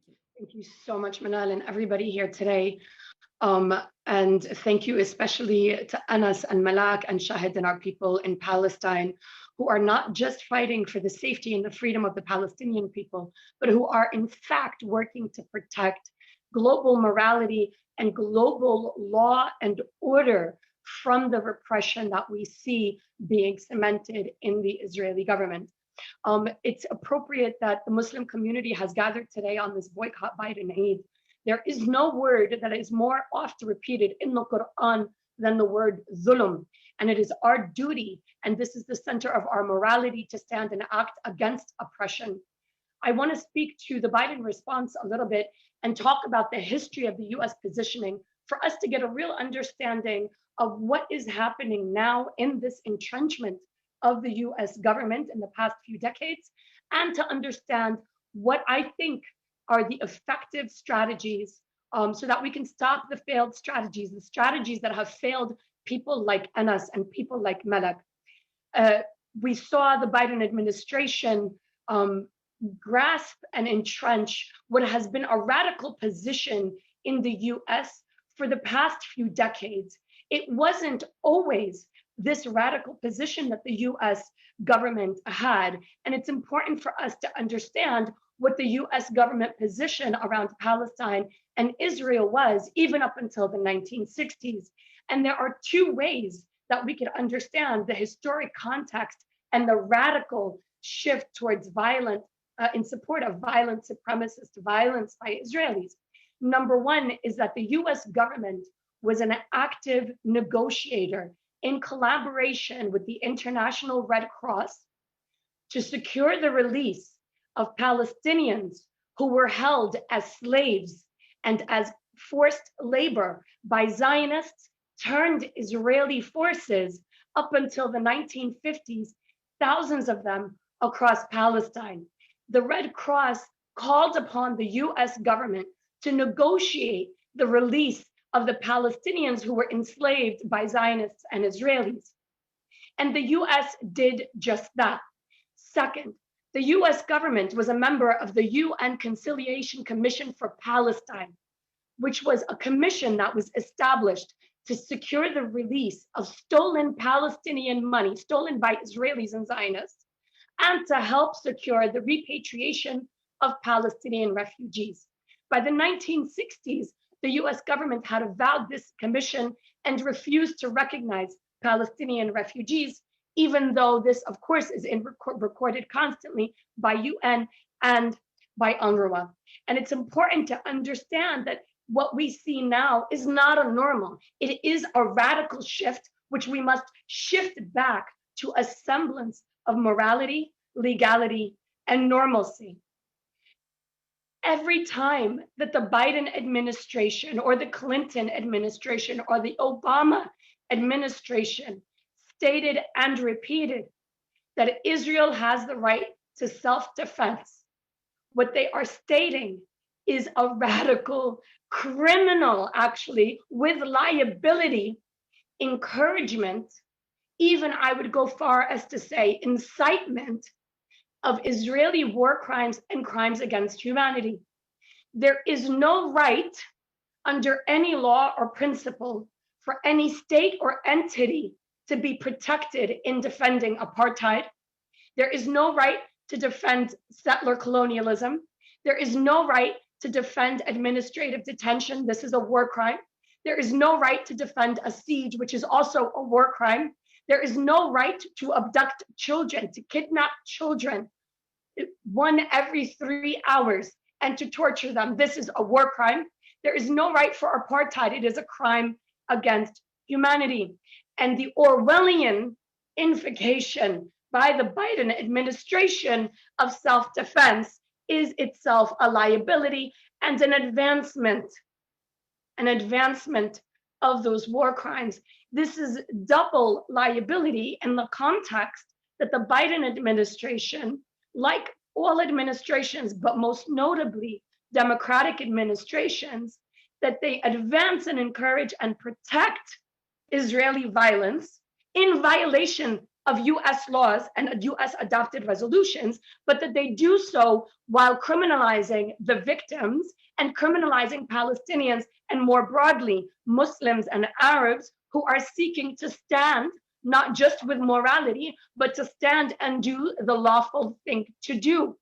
Thank you so much, Manal, and everybody here today. And thank you especially to Anas and Malak and Shahid and our people in Palestine who are not just fighting for the safety and the freedom of the Palestinian people, but who are in fact working to protect global morality and global law and order from the repression that we see being cemented in the Israeli government. It's appropriate that the Muslim community has gathered today on this boycott Biden Eid. There is no word that is more oft repeated in the Quran than the word zulm. And it is our duty, and this is the center of our morality, to stand and act against oppression. I want to speak to the Biden response a little bit and talk about the history of the US positioning for us to get a real understanding of what is happening now in this entrenchment of the US government in the past few decades, and to understand what I think are the effective strategies so that we can stop the failed strategies, the strategies that have failed people like Anas and people like Malak. We saw the Biden administration grasp and entrench what has been a radical position in the US for the past few decades. It wasn't always this radical position that the US government had. And it's important for us to understand what the US government position around Palestine and Israel was, even up until the 1960s. And there are two ways that we could understand the historic context and the radical shift towards violence in support of violent supremacist violence by Israelis. Number one is that the US government was an active negotiator in collaboration with the International Red Cross to secure the release of Palestinians who were held as slaves and as forced labor by Zionists turned Israeli forces up until the 1950s, thousands of them across Palestine. The Red Cross called upon the US government to negotiate the release of the Palestinians who were enslaved by Zionists and Israelis. And the US did just that. Second, the US government was a member of the UN Conciliation Commission for Palestine, which was a commission that was established to secure the release of stolen Palestinian money, stolen by Israelis and Zionists, and to help secure the repatriation of Palestinian refugees. By the 1960s, the US government had avowed this commission and refused to recognize Palestinian refugees, even though this, of course, is recorded constantly by UN and by UNRWA. And it's important to understand that what we see now is not a normal. It is a radical shift, which we must shift back to a semblance of morality, legality, and normalcy. Every time that the Biden administration or the Clinton administration or the Obama administration stated and repeated that Israel has the right to self-defense, what they are stating is a radical, criminal, actually, with liability, encouragement, even I would go far as to say incitement of Israeli war crimes and crimes against humanity. There is no right under any law or principle for any state or entity to be protected in defending apartheid. There is no right to defend settler colonialism. There is no right to defend administrative detention. This is a war crime. There is no right to defend a siege, which is also a war crime. There is no right to abduct children, to kidnap children, one every 3 hours, and to torture them. This is a war crime. There is no right for apartheid. It is a crime against humanity. And the Orwellian invocation by the Biden administration of self-defense is itself a liability and an advancement of those war crimes. This is double liability in the context that the Biden administration, like all administrations, but most notably Democratic administrations, that they advance and encourage and protect Israeli violence in violation of US laws and US adopted resolutions, but that they do so while criminalizing the victims and criminalizing Palestinians and more broadly, Muslims and Arabs who are seeking to stand not just with morality, but to stand and do the lawful thing to do.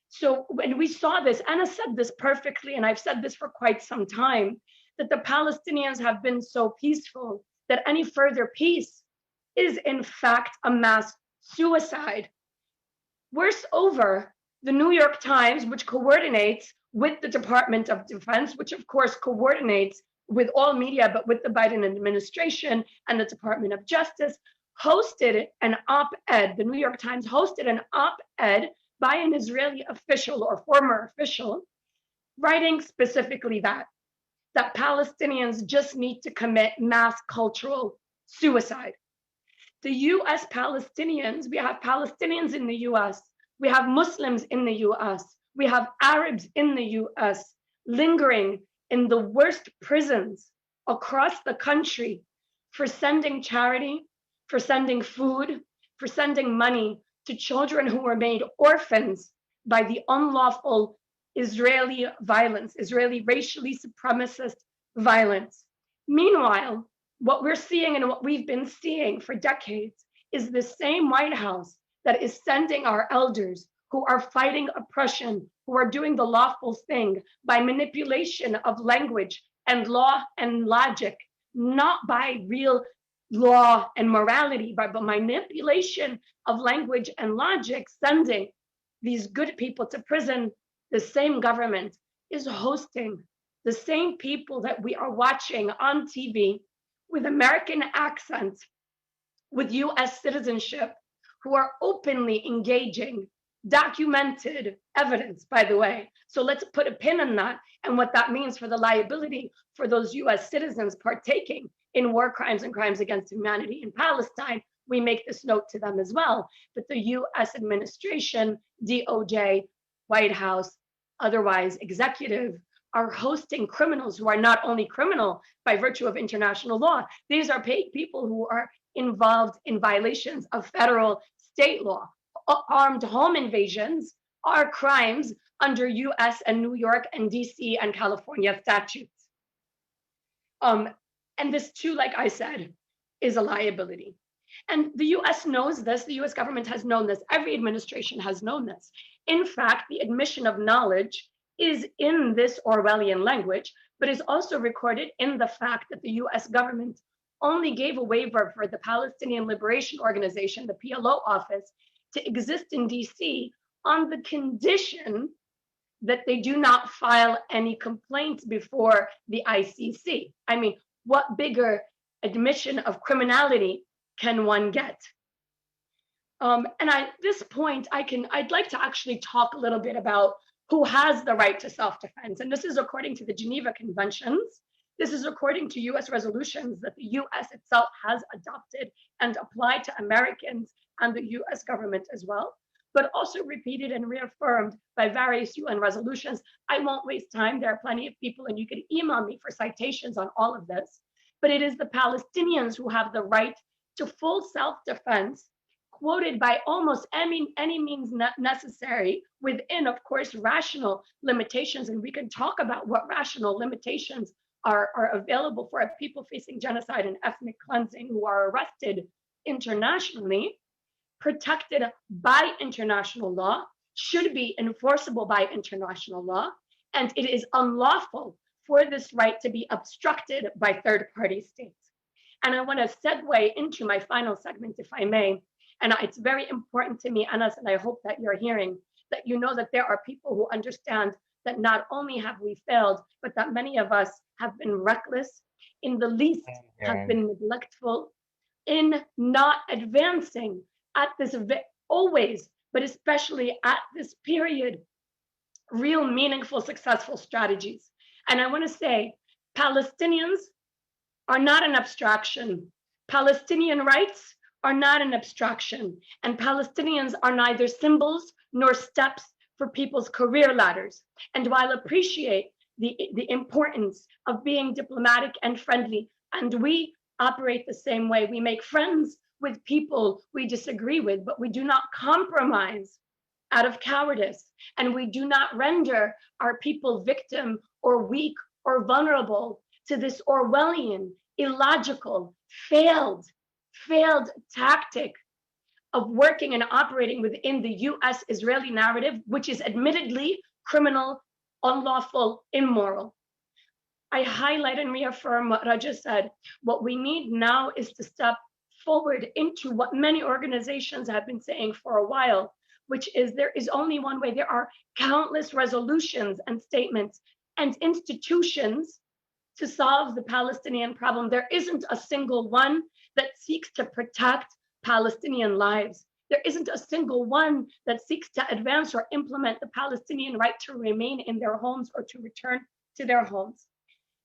So when we saw this, Anna said this perfectly, and I've said this for quite some time, that the Palestinians have been so peaceful that any further peace is in fact a mass suicide. Worse over, the New York Times, which coordinates with the Department of Defense, which of course coordinates with all media, but with the Biden administration and the Department of Justice, hosted an op-ed. The New York Times hosted an op-ed by an Israeli official or former official, writing specifically that Palestinians just need to commit mass cultural suicide. The US Palestinians, we have Palestinians in the US, we have Muslims in the US, we have Arabs in the US lingering in the worst prisons across the country for sending charity, for sending food, for sending money to children who were made orphans by the unlawful Israeli violence, Israeli racially supremacist violence. Meanwhile, what we're seeing and what we've been seeing for decades is the same White House that is sending our elders who are fighting oppression, who are doing the lawful thing by manipulation of language and law and logic, not by real law and morality, but by manipulation of language and logic, sending these good people to prison. The same government is hosting the same people that we are watching on TV with American accents, with US citizenship, who are openly engaging, documented evidence, by the way. So let's put a pin in that and what that means for the liability for those US citizens partaking in war crimes and crimes against humanity in Palestine. We make this note to them as well. But the US administration, DOJ, White House, otherwise executive, are hosting criminals who are not only criminal by virtue of international law, these are people who are involved in violations of federal state law. Armed home invasions are crimes under US and New York and DC and California statutes. And this too, like I said, is a liability. And the US knows this, the US government has known this, every administration has known this. In fact, the admission of knowledge is in this Orwellian language, but is also recorded in the fact that the US government only gave a waiver for the Palestinian Liberation Organization, the PLO office, to exist in DC on the condition that they do not file any complaints before the ICC. I mean, what bigger admission of criminality can one get? And at this point, I'd like to actually talk a little bit about who has the right to self-defense. And this is according to the Geneva Conventions. This is according to US resolutions that the US itself has adopted and applied to Americans and the US government as well, but also repeated and reaffirmed by various UN resolutions. I won't waste time. There are plenty of people, and you can email me for citations on all of this. But it is the Palestinians who have the right to full self-defense, quoted by almost any means necessary within, of course, rational limitations. And we can talk about what rational limitations are available for people facing genocide and ethnic cleansing who are arrested internationally, protected by international law, should be enforceable by international law, and it is unlawful for this right to be obstructed by third-party states. And I want to segue into my final segment, if I may. And it's very important to me, Anas, and I hope that you're hearing, that you know that there are people who understand that not only have we failed, but that many of us have been reckless, in the least have been neglectful, in not advancing at this always, but especially at this period, real meaningful, successful strategies. And I want to say, Palestinians are not an abstraction. Palestinian rights are not an abstraction. And Palestinians are neither symbols nor steps for people's career ladders. And while I appreciate the importance of being diplomatic and friendly, and we operate the same way, we make friends with people we disagree with, but we do not compromise out of cowardice. And we do not render our people victim or weak or vulnerable to this Orwellian, illogical, failed tactic of working and operating within the US-Israeli narrative, which is admittedly criminal, unlawful, immoral. I highlight and reaffirm what Raja said. What we need now is to step forward into what many organizations have been saying for a while, which is there is only one way. There are countless resolutions and statements and institutions to solve the Palestinian problem. There isn't a single one that seeks to protect Palestinian lives. There isn't a single one that seeks to advance or implement the Palestinian right to remain in their homes or to return to their homes.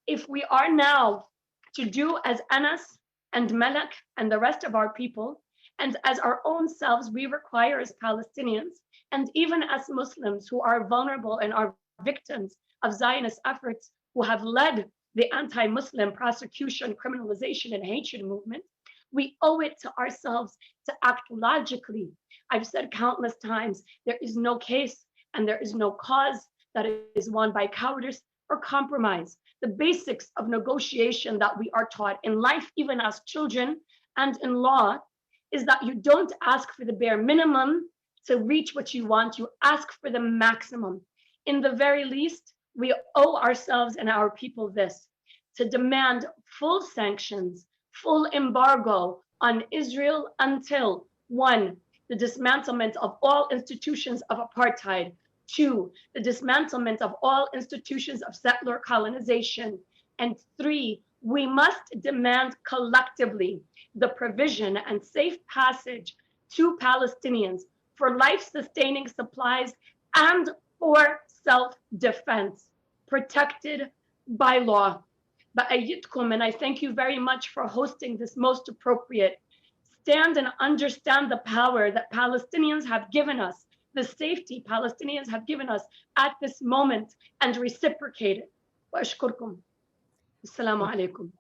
If we are now to do as Anas and Malak and the rest of our people, and as our own selves, we require as Palestinians, and even as Muslims who are vulnerable and are victims of Zionist efforts who have led the anti-Muslim prosecution, criminalization, and hatred movement, we owe it to ourselves to act logically. I've said countless times, there is no case and there is no cause that is won by cowardice or compromise. The basics of negotiation that we are taught in life, even as children and in law, is that you don't ask for the bare minimum to reach what you want, you ask for the maximum. In the very least, we owe ourselves and our people this, to demand full sanctions, full embargo on Israel until 1, the dismantlement of all institutions of apartheid, 2, the dismantlement of all institutions of settler colonization, and 3, we must demand collectively the provision and safe passage to Palestinians for life-sustaining supplies and for self-defense, protected by law. Ba'ayyidkum, and I thank you very much for hosting this most appropriate. Stand and understand the power that Palestinians have given us, the safety Palestinians have given us at this moment, and reciprocate it. Wa ashkurkum. Assalamu alaikum.